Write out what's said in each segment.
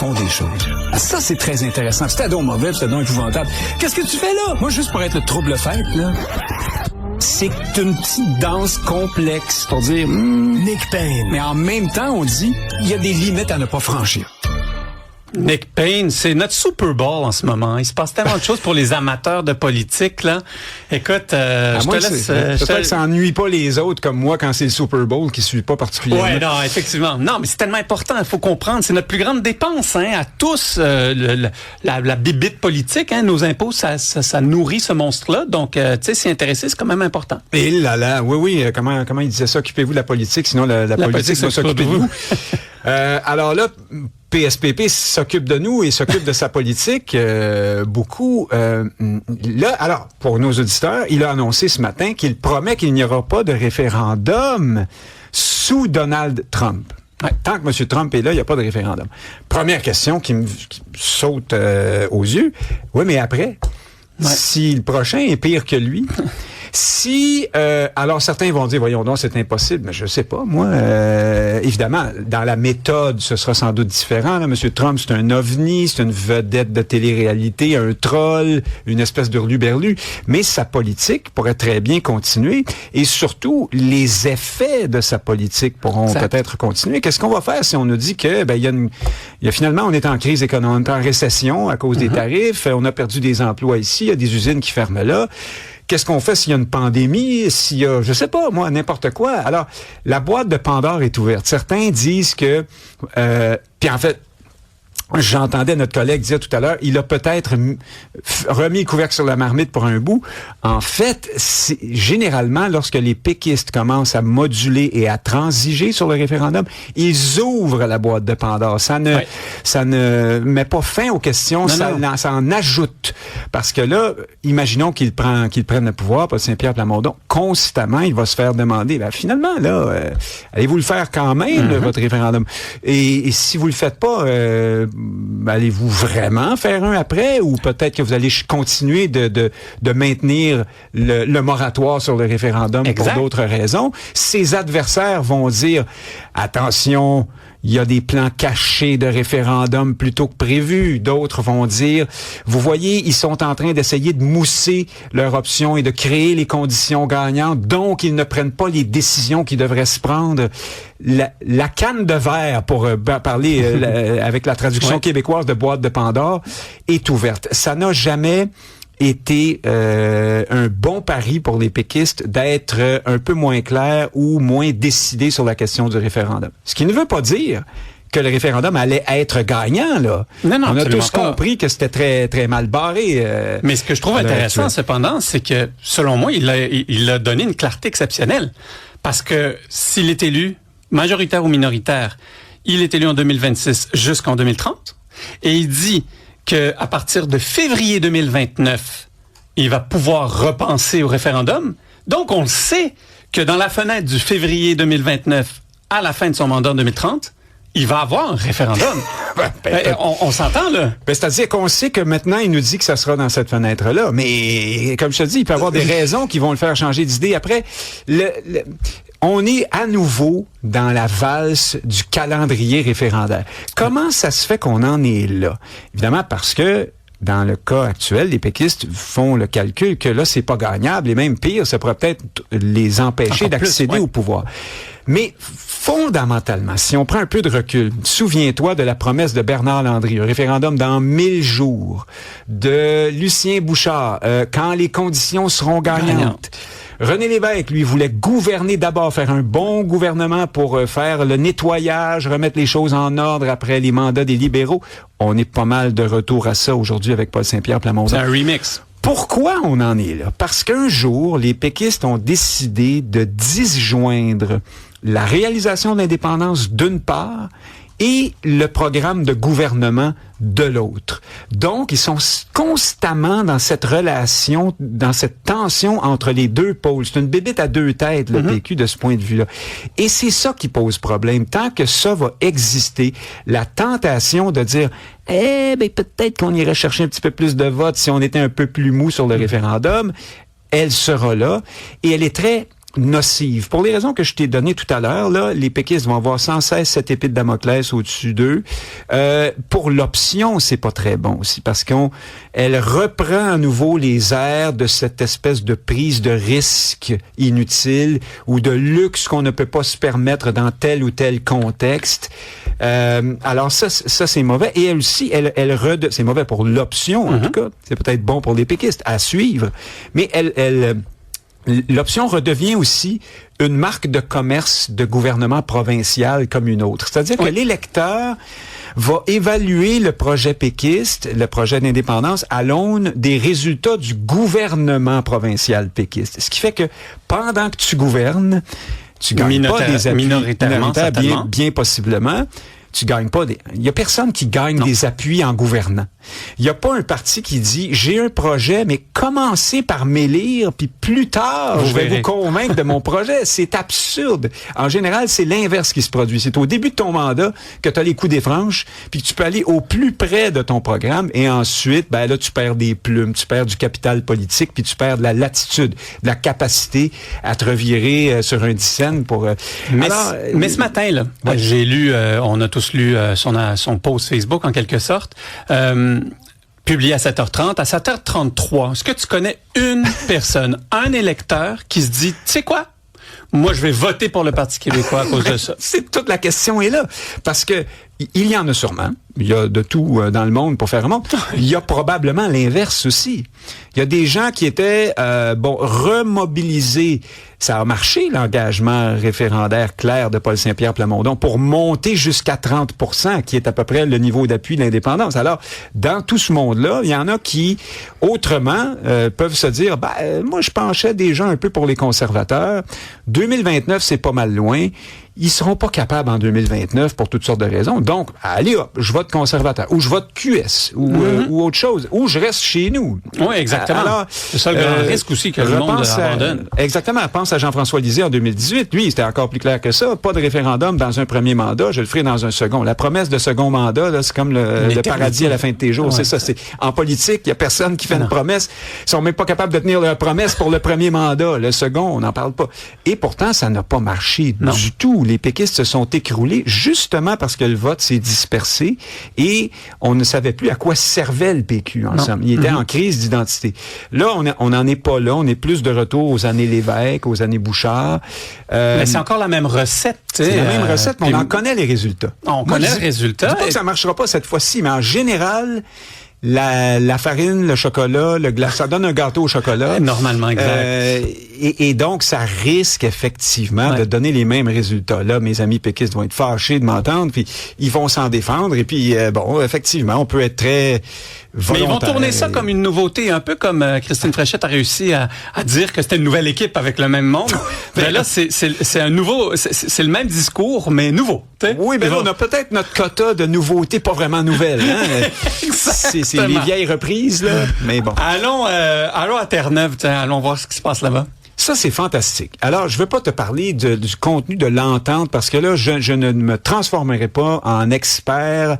fond des choses. Ça, c'est très intéressant. C'était donc mauvais, c'était donc épouvantable. Qu'est-ce que tu fais là? Moi, juste pour être le trouble-fête, là. C'est une petite danse complexe pour dire Nick Payne. Mais en même temps, on dit il y a des limites à ne pas franchir. Nick Payne, c'est notre Super Bowl en ce moment. Il se passe tellement de choses pour les amateurs de politique, là. Écoute, je te laisse... J'espère que ça ennuie pas les autres comme moi quand c'est le Super Bowl qui suit pas particulièrement. Ouais, non, effectivement. Non, mais c'est tellement important, il faut comprendre. C'est notre plus grande dépense, hein, à tous, la bibite politique, hein. Nos impôts, ça nourrit ce monstre-là. Donc, tu sais, s'y intéresser, c'est quand même important. Et là, oui, comment il disait ça? Occupez-vous de la politique, sinon la politique va s'occuper de vous. Alors là, PSPP s'occupe de nous et s'occupe de sa politique beaucoup. Là, alors, pour nos auditeurs, il a annoncé ce matin qu'il promet qu'il n'y aura pas de référendum sous Donald Trump. Ouais, tant que M. Trump est là, il n'y a pas de référendum. Première question qui me saute aux yeux. Oui, mais après, si le prochain est pire que lui... Si, alors certains vont dire, voyons donc, c'est impossible, mais je sais pas, moi, évidemment, dans la méthode, ce sera sans doute différent. Là. M. Trump, c'est un ovni, c'est une vedette de télé-réalité, un troll, une espèce d'hurluberlu, mais sa politique pourrait très bien continuer, et surtout, les effets de sa politique pourront peut-être continuer. Qu'est-ce qu'on va faire si on nous dit que, il y a finalement, on est en crise économique, en récession à cause des tarifs, on a perdu des emplois ici, il y a des usines qui ferment là. Qu'est-ce qu'on fait s'il y a une pandémie, s'il y a, je sais pas, moi, n'importe quoi. Alors, la boîte de Pandore est ouverte. Certains disent que, puis en fait, j'entendais notre collègue dire tout à l'heure, il a peut-être remis le couvercle sur la marmite pour un bout. En fait, généralement, lorsque les péquistes commencent à moduler et à transiger sur le référendum, ils ouvrent la boîte de Pandore. Ça ne met pas fin aux questions, ça en ajoute. Parce que là, imaginons qu'il prenne le pouvoir, Paul Saint-Pierre Plamondon, constamment, il va se faire demander, finalement, là, allez-vous le faire quand même, votre référendum? Et si vous le faites pas, allez-vous vraiment faire un après, ou peut-être que vous allez continuer de maintenir le moratoire sur le référendum pour d'autres raisons? Ses adversaires vont dire, attention, il y a des plans cachés de référendum plutôt que prévu. D'autres vont dire, vous voyez, ils sont en train d'essayer de mousser leur option et de créer les conditions gagnantes, donc ils ne prennent pas les décisions qui devraient se prendre. La canne de verre, pour parler avec la traduction québécoise de boîte de Pandore, est ouverte. Ça n'a jamais été un bon pari pour les péquistes d'être un peu moins clair ou moins décidé sur la question du référendum. Ce qui ne veut pas dire que le référendum allait être gagnant, là. Non, on a tous compris que c'était très, très mal barré. Mais ce que je trouve intéressant, cependant, c'est que, selon moi, il a donné une clarté exceptionnelle. Parce que s'il est élu, majoritaire ou minoritaire, il est élu en 2026 jusqu'en 2030, et il dit qu'à partir de février 2029, il va pouvoir repenser au référendum. Donc, on le sait que dans la fenêtre du février 2029 à la fin de son mandat en 2030, il va avoir un référendum. On s'entend, là. C'est-à-dire qu'on sait que maintenant, il nous dit que ça sera dans cette fenêtre-là. Mais, comme je te dis, il peut y avoir des raisons qui vont le faire changer d'idée. Après, on est à nouveau dans la valse du calendrier référendaire. Comment ça se fait qu'on en est là? Évidemment, parce que dans le cas actuel, les péquistes font le calcul que là, c'est pas gagnable, et même pire, ça pourrait peut-être les empêcher d'accéder au pouvoir. Mais fondamentalement, si on prend un peu de recul, souviens-toi de la promesse de Bernard Landry, un référendum dans 1000 jours, de Lucien Bouchard, quand les conditions seront gagnantes. René Lévesque, lui, voulait gouverner d'abord, faire un bon gouvernement pour faire le nettoyage, remettre les choses en ordre après les mandats des libéraux. On est pas mal de retour à ça aujourd'hui avec Paul Saint-Pierre Plamondon. C'est un remix. Pourquoi on en est là? Parce qu'un jour, les péquistes ont décidé de disjoindre la réalisation de l'indépendance d'une part et le programme de gouvernement de l'autre. Donc, ils sont constamment dans cette relation, dans cette tension entre les deux pôles. C'est une bébite à deux têtes, le PQ, de ce point de vue-là. Et c'est ça qui pose problème. Tant que ça va exister, la tentation de dire « peut-être qu'on irait chercher un petit peu plus de votes si on était un peu plus mou sur le référendum », elle sera là. Et elle est très nocive. Pour les raisons que je t'ai données tout à l'heure, là, les péquistes vont avoir sans cesse cette épée de Damoclès au-dessus d'eux. Pour l'option, c'est pas très bon aussi, parce elle reprend à nouveau les airs de cette espèce de prise de risque inutile ou de luxe qu'on ne peut pas se permettre dans tel ou tel contexte. Alors ça c'est mauvais. Et elle aussi, c'est mauvais pour l'option, en tout cas. C'est peut-être bon pour les péquistes à suivre. Mais l'option redevient aussi une marque de commerce de gouvernement provincial comme une autre. C'est-à-dire que l'électeur va évaluer le projet péquiste, le projet d'indépendance, à l'aune des résultats du gouvernement provincial péquiste. Ce qui fait que pendant que tu gouvernes, tu gagnes pas des appuis minoritairement, bien possiblement. Tu gagnes pas il y a personne qui gagne des appuis en gouvernant. Il y a pas un parti qui dit j'ai un projet mais commencez par m'élire puis plus tard je vais vous convaincre de mon projet. C'est absurde. En général, c'est l'inverse qui se produit. C'est au début de ton mandat que tu as les coups des franches puis que tu peux aller au plus près de ton programme et ensuite là tu perds des plumes, tu perds du capital politique puis tu perds de la latitude, de la capacité à te revirer sur un dixaine pour mais ce matin là, j'ai lu on a tous lu son post Facebook en quelque sorte. Publié à 7h30. À 7h33, est-ce que tu connais une personne, un électeur qui se dit, tu sais quoi? Moi, je vais voter pour le Parti québécois à cause de ça. C'est toute la question est là. Parce que il y en a sûrement. Il y a de tout dans le monde pour faire un monde. Il y a probablement l'inverse aussi. Il y a des gens qui étaient remobilisés. Ça a marché, l'engagement référendaire clair de Paul Saint-Pierre Plamondon pour monter jusqu'à 30%, qui est à peu près le niveau d'appui de l'indépendance. Alors, dans tout ce monde-là, il y en a qui, autrement, peuvent se dire, moi, je penchais déjà un peu pour les conservateurs. 2029, c'est pas mal loin. Ils seront pas capables en 2029 pour toutes sortes de raisons. Donc, allez hop, je vote conservateur, ou je vote QS, ou autre chose, ou je reste chez nous. Oui, exactement. Alors, c'est ça le grand risque aussi que le monde abandonne. Exactement. Pense à Jean-François Lisée en 2018. Lui, c'était encore plus clair que ça. Pas de référendum dans un premier mandat, je le ferai dans un second. La promesse de second mandat, là, c'est comme le paradis à la fin de tes jours. Ouais, c'est ça. C'est en politique, il y a personne qui fait une promesse. Ils sont même pas capables de tenir leur promesse pour le premier mandat. Le second, on n'en parle pas. Et pourtant, ça n'a pas marché du tout. Les péquistes se sont écroulés justement parce que le vote s'est dispersé et on ne savait plus à quoi servait le PQ ensemble. Il était en crise d'identité. Là, on n'en est pas là. On est plus de retour aux années Lévesque, aux années Bouchard. Mais c'est encore la même recette. C'est la même recette, mais on en connaît les résultats. On connaît les résultats. Je dis pas que ça marchera pas cette fois-ci, mais en général, la farine, le chocolat, le glace, ça donne un gâteau au chocolat. Normalement, exact. Et donc, ça risque effectivement de donner les mêmes résultats. Là, mes amis péquistes vont être fâchés de m'entendre, puis ils vont s'en défendre. Et puis, effectivement, on peut être très volontaire. Mais ils vont tourner ça comme une nouveauté, un peu comme Christine Fréchette a réussi à dire que c'était une nouvelle équipe avec le même monde. Mais là, c'est un nouveau, c'est le même discours, mais nouveau. T'sais? Oui, mais là, on a peut-être notre quota de nouveautés pas vraiment nouvelles. Hein? C'est les vieilles reprises, là. Mais bon. Allons à Terre-Neuve, allons voir ce qui se passe là-bas. Ça, c'est fantastique. Alors, je ne veux pas te parler du contenu de l'entente parce que là, je ne me transformerai pas en expert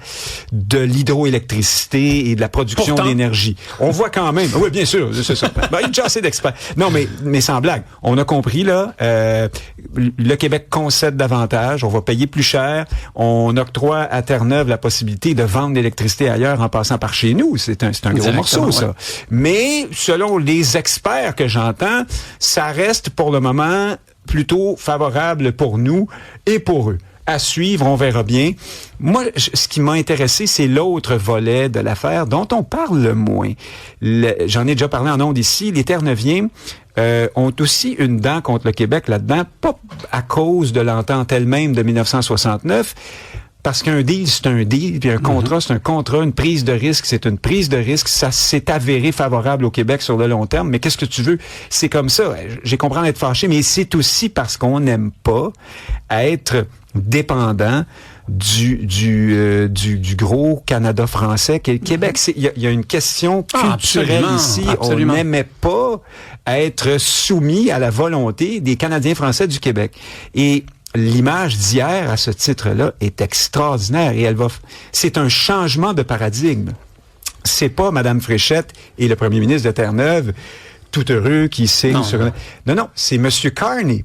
de l'hydroélectricité et de la production d'énergie. On voit quand même... Oui, bien sûr, c'est ça. Il y a déjà assez d'experts. Non, mais sans blague. On a compris, là, le Québec concède davantage. On va payer plus cher. On octroie à Terre-Neuve la possibilité de vendre l'électricité ailleurs en passant par chez nous. C'est un gros morceau, ça. Mais, selon les experts que j'entends, ça reste pour le moment plutôt favorable pour nous et pour eux. À suivre, on verra bien. Moi, ce qui m'a intéressé, c'est l'autre volet de l'affaire dont on parle le moins. J'en ai déjà parlé en ondes ici. Les Terre-Neuviens ont aussi une dent contre le Québec là-dedans, pas à cause de l'entente elle-même de 1969, parce qu'un deal, c'est un deal, puis un contrat, c'est un contrat, une prise de risque, c'est une prise de risque. Ça s'est avéré favorable au Québec sur le long terme. Mais qu'est-ce que tu veux? C'est comme ça. J'ai compris d'être fâché, mais c'est aussi parce qu'on n'aime pas être dépendant du gros Canada français qu'est le Québec. Il y a une question culturelle ici. Absolument. On n'aimait pas être soumis à la volonté des Canadiens français du Québec. Et l'image d'hier, à ce titre-là, est extraordinaire et c'est un changement de paradigme. C'est pas Mme Fréchette et le premier ministre de Terre-Neuve tout heureux qui signe Non, c'est M. Carney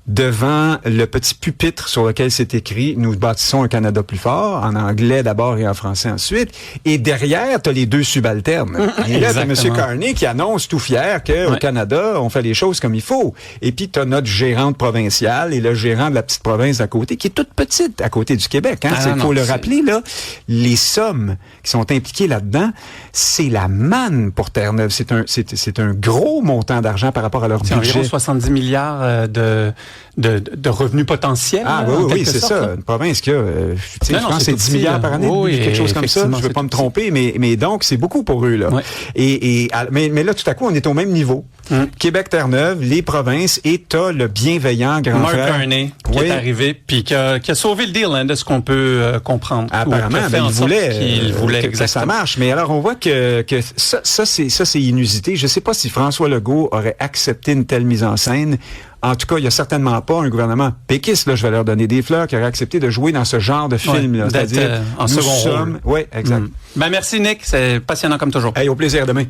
devant le petit pupitre sur lequel c'est écrit « Nous bâtissons un Canada plus fort », en anglais d'abord et en français ensuite. Et derrière, t'as les deux subalternes. Et là, t'as M. Carney qui annonce tout fier qu'au Canada, on fait les choses comme il faut. Et puis, t'as notre gérante provinciale et le gérant de la petite province à côté, qui est toute petite à côté du Québec. Il faut le rappeler, là, les sommes qui sont impliquées là-dedans, c'est la manne pour Terre-Neuve. C'est un gros montant d'argent par rapport à leur budget. C'est environ 70 milliards de revenus potentiels. Oui, c'est ça. Une province qui a, je pense que c'est 10 milliards par année, quelque chose comme ça. Je ne veux pas me tromper, mais donc, c'est beaucoup pour eux, là. Ouais. Mais là, tout à coup, on est au même niveau. Québec, Terre-Neuve, les provinces, et t'as le bienveillant grand frère. Mark Carney, qui est arrivé, puis qui a sauvé le deal, de ce qu'on peut comprendre. Apparemment, il voulait que ça marche. Mais alors, on voit que ça c'est inusité. Je ne sais pas si François Legault aurait accepté une telle mise en scène. En tout cas, il n'y a certainement pas un gouvernement péquiste, là, je vais leur donner des fleurs, qui aurait accepté de jouer dans ce genre de film-là. C'est-à-dire, en second rôle. Oui, exact. Merci, Nick. C'est passionnant comme toujours. Au plaisir. À demain.